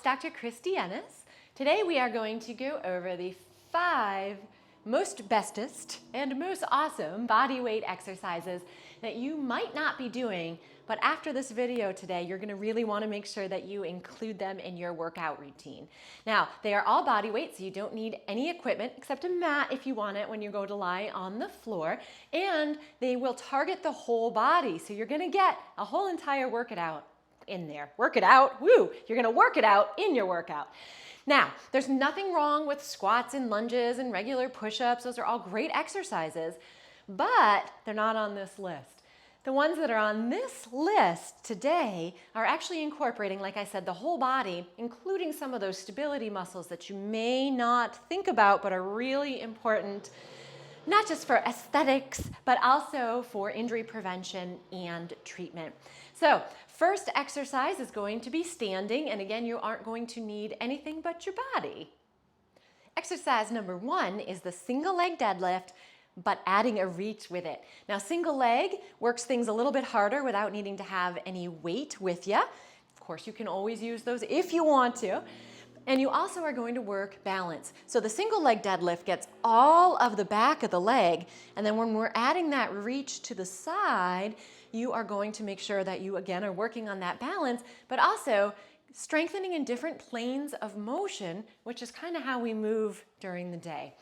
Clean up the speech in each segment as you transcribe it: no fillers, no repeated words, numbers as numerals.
Dr. Christy Ennis. Today we are going to go over the 5 most bestest and most awesome body weight exercises that you might not be doing, but after this video today, you're gonna really wanna make sure that you include them in your workout routine. Now, they are all body weight, so you don't need any equipment except a mat if you want it when you go to lie on the floor, and they will target the whole body, so you're gonna get a whole entire workout in there. Work it out, woo! You're gonna work it out in your workout. Now, there's nothing wrong with squats and lunges and regular push-ups. Those are all great exercises, but they're not on this list. The ones that are on this list today are actually incorporating, like I said, the whole body, including some of those stability muscles that you may not think about but are really important, not just for aesthetics, but also for injury prevention and treatment. So, first exercise is going to be standing, and again, you aren't going to need anything but your body. Exercise number 1 is the single leg deadlift, but adding a reach with it. Now, single leg works things a little bit harder without needing to have any weight with you. Of course, you can always use those if you want to. And you also are going to work balance. So the single leg deadlift gets all of the back of the leg, and then when we're adding that reach to the side, you are going to make sure that you, again, are working on that balance, but also strengthening in different planes of motion, which is kind of how we move during the day.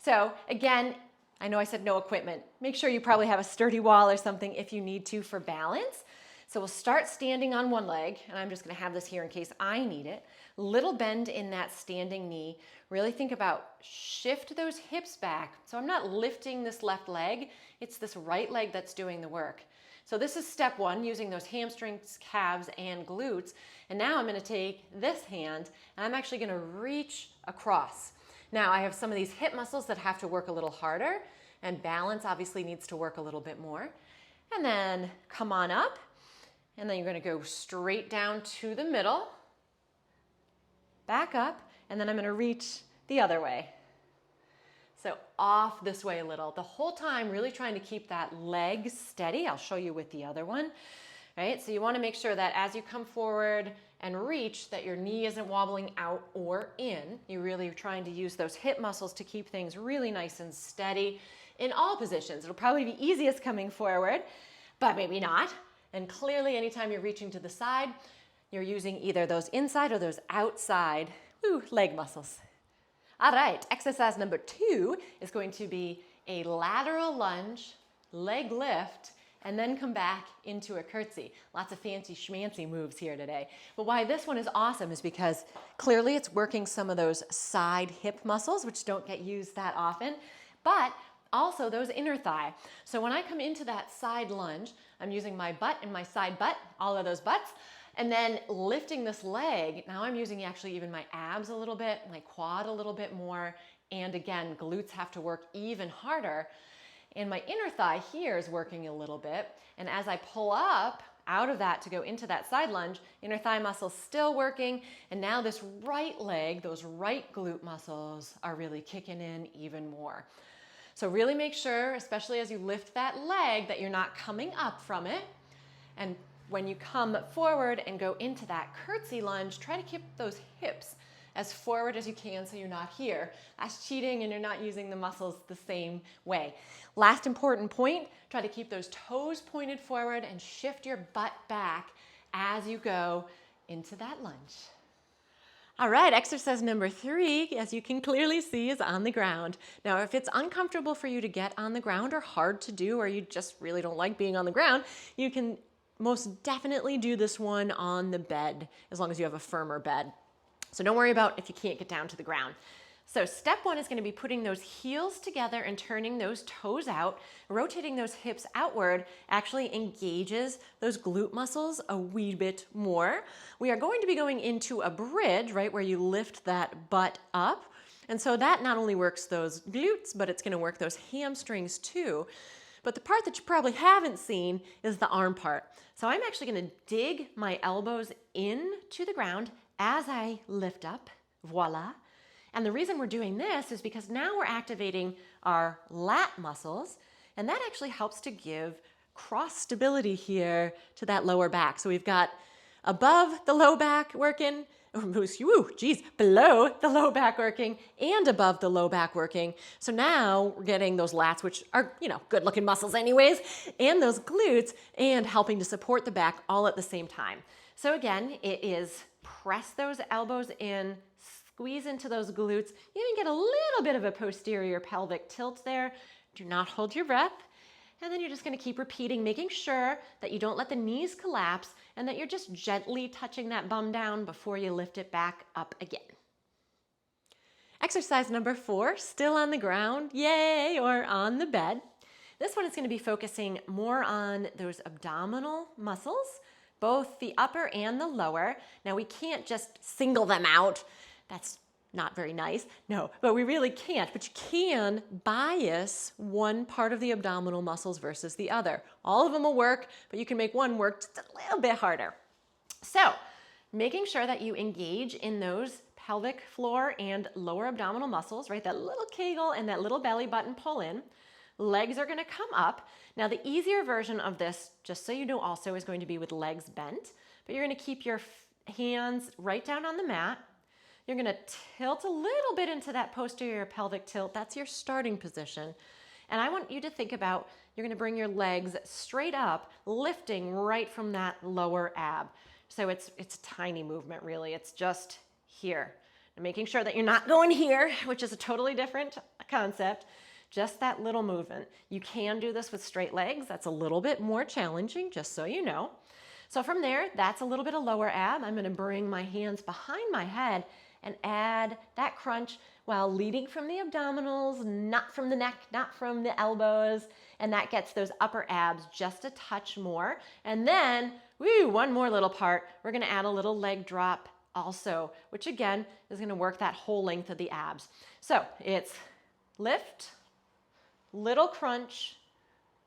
So again, I know I said no equipment. Make sure you probably have a sturdy wall or something if you need to for balance. So we'll start standing on one leg, and I'm just gonna have this here in case I need it. Little bend in that standing knee. Really think about shift those hips back. So I'm not lifting this left leg, it's this right leg that's doing the work. So this is step 1, using those hamstrings, calves, and glutes. And now I'm gonna take this hand, and I'm actually gonna reach across. Now I have some of these hip muscles that have to work a little harder, and balance obviously needs to work a little bit more. And then come on up, and then you're gonna go straight down to the middle, back up, and then I'm gonna reach the other way. So off this way a little. The whole time really trying to keep that leg steady. I'll show you with the other one. Right? So you wanna make sure that as you come forward and reach, that your knee isn't wobbling out or in. You're really trying to use those hip muscles to keep things really nice and steady in all positions. It'll probably be easiest coming forward, but maybe not. And clearly, anytime you're reaching to the side, you're using either those inside or those outside leg muscles. All right, exercise number 2 is going to be a lateral lunge, leg lift, and then come back into a curtsy. Lots of fancy schmancy moves here today. But why this one is awesome is because clearly it's working some of those side hip muscles, which don't get used that often, but also those inner thigh. So when I come into that side lunge, I'm using my butt and my side butt, all of those butts, and then lifting this leg. Now I'm using actually even my abs a little bit, my quad a little bit more, and again, glutes have to work even harder. And my inner thigh here is working a little bit. And as I pull up out of that to go into that side lunge, inner thigh muscles still working. And now this right leg, those right glute muscles are really kicking in even more. So really make sure, especially as you lift that leg, that you're not coming up from it. And when you come forward and go into that curtsy lunge, try to keep those hips as forward as you can so you're not here. That's cheating and you're not using the muscles the same way. Last important point, try to keep those toes pointed forward and shift your butt back as you go into that lunge. All right, exercise number 3, as you can clearly see, is on the ground. Now, if it's uncomfortable for you to get on the ground or hard to do, or you just really don't like being on the ground, you can most definitely do this one on the bed, as long as you have a firmer bed. So don't worry about if you can't get down to the ground. So step 1 is going to be putting those heels together and turning those toes out. Rotating those hips outward actually engages those glute muscles a wee bit more. We are going to be going into a bridge, right, where you lift that butt up. And so that not only works those glutes, but it's going to work those hamstrings too. But the part that you probably haven't seen is the arm part. So I'm actually going to dig my elbows into the ground as I lift up, voila. And the reason we're doing this is because now we're activating our lat muscles, and that actually helps to give cross stability here to that lower back. So we've got above the low back working, below the low back working and above the low back working. So now we're getting those lats, which are, good looking muscles anyways, and those glutes, and helping to support the back all at the same time. So again, it is press those elbows in, squeeze into those glutes. You even get a little bit of a posterior pelvic tilt there. Do not hold your breath. And then you're just going to keep repeating, making sure that you don't let the knees collapse and that you're just gently touching that bum down before you lift it back up again. Exercise number 4, still on the ground, yay, or on the bed. This one is going to be focusing more on those abdominal muscles, both the upper and the lower. Now we can't just single them out. That's not very nice. No, but we really can't. But you can bias one part of the abdominal muscles versus the other. All of them will work, but you can make one work just a little bit harder. So making sure that you engage in those pelvic floor and lower abdominal muscles, right? That little kegel and that little belly button pull in. Legs are going to come up. Now the easier version of this, just so you know also, is going to be with legs bent, but you're going to keep your hands right down on the mat. You're going to tilt a little bit into that posterior pelvic tilt. That's your starting position. And I want you to think about, you're going to bring your legs straight up, lifting right from that lower ab. So it's a tiny movement, really. It's just here. And making sure that you're not going here, which is a totally different concept. Just that little movement. You can do this with straight legs. That's a little bit more challenging, just so you know. So from there, that's a little bit of lower ab. I'm going to bring my hands behind my head and add that crunch while leading from the abdominals, not from the neck, not from the elbows. And that gets those upper abs just a touch more. And then, one more little part. We're going to add a little leg drop also, which again is going to work that whole length of the abs. So it's lift, little crunch,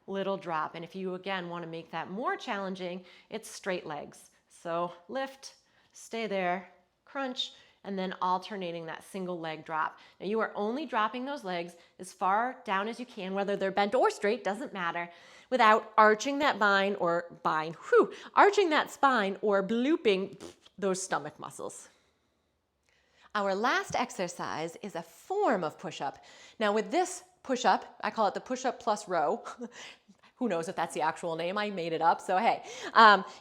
little drop. And if you again want to make that more challenging, it's straight legs. So lift, stay there, crunch, and then alternating that single leg drop. Now you are only dropping those legs as far down as you can, whether they're bent or straight, doesn't matter, without arching that arching that spine or blooping those stomach muscles. Our last exercise is a form of push-up. Now with this push-up, I call it the push-up plus row. Who knows if that's the actual name? I made it up, so hey.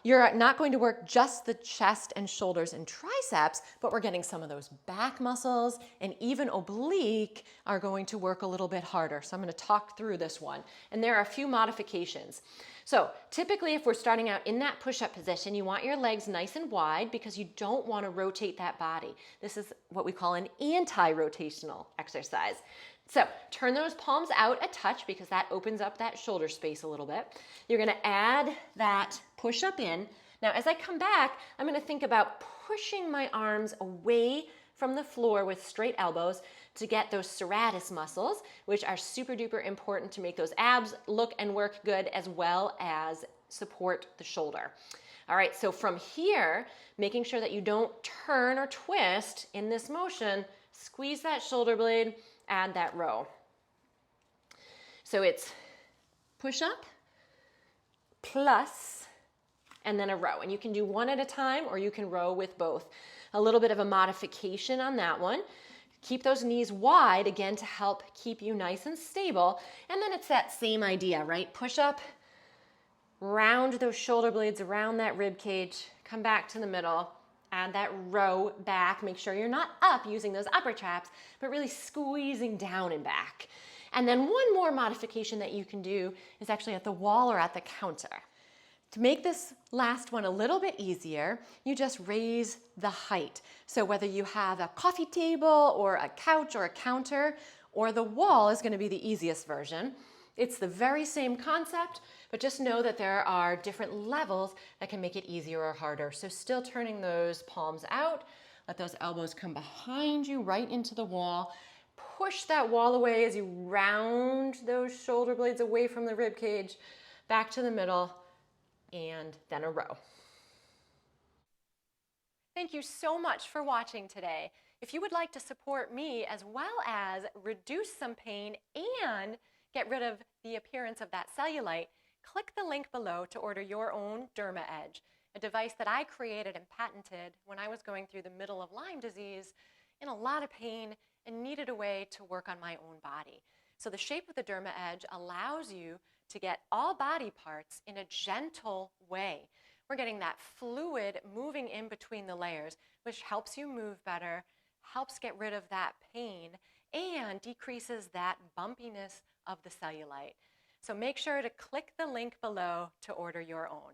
You're not going to work just the chest and shoulders and triceps, but we're getting some of those back muscles, and even oblique are going to work a little bit harder. So I'm going to talk through this one. And there are a few modifications. So typically if we're starting out in that push-up position, you want your legs nice and wide because you don't want to rotate that body. This is what we call an anti-rotational exercise. So turn those palms out a touch because that opens up that shoulder space a little bit. You're going to add that push up in. Now as I come back, I'm going to think about pushing my arms away from the floor with straight elbows to get those serratus muscles, which are super duper important to make those abs look and work good, as well as support the shoulder. All right, so from here, making sure that you don't turn or twist in this motion, squeeze that shoulder blade, add that row. So it's push up, plus, and then a row. And you can do one at a time or you can row with both. A little bit of a modification on that one. Keep those knees wide, again, to help keep you nice and stable. And then it's that same idea, right? Push up, round those shoulder blades around that rib cage, come back to the middle, add that row back. Make sure you're not up using those upper traps, but really squeezing down and back. And then one more modification that you can do is actually at the wall or at the counter. To make this last one a little bit easier, you just raise the height. So whether you have a coffee table or a couch or a counter, or the wall is going to be the easiest version. It's the very same concept, but just know that there are different levels that can make it easier or harder. So still turning those palms out, let those elbows come behind you right into the wall. Push that wall away as you round those shoulder blades away from the rib cage, back to the middle, and then a row. Thank you so much for watching today. If you would like to support me as well as reduce some pain and get rid of the appearance of that cellulite, click the link below to order your own Derma Edge. a device that I created and patented when I was going through the middle of Lyme disease in a lot of pain and needed a way to work on my own body. So the shape of the Derma Edge allows you to get all body parts in a gentle way. We're getting that fluid moving in between the layers, which helps you move better, helps get rid of that pain, and decreases that bumpiness of the cellulite. So make sure to click the link below to order your own.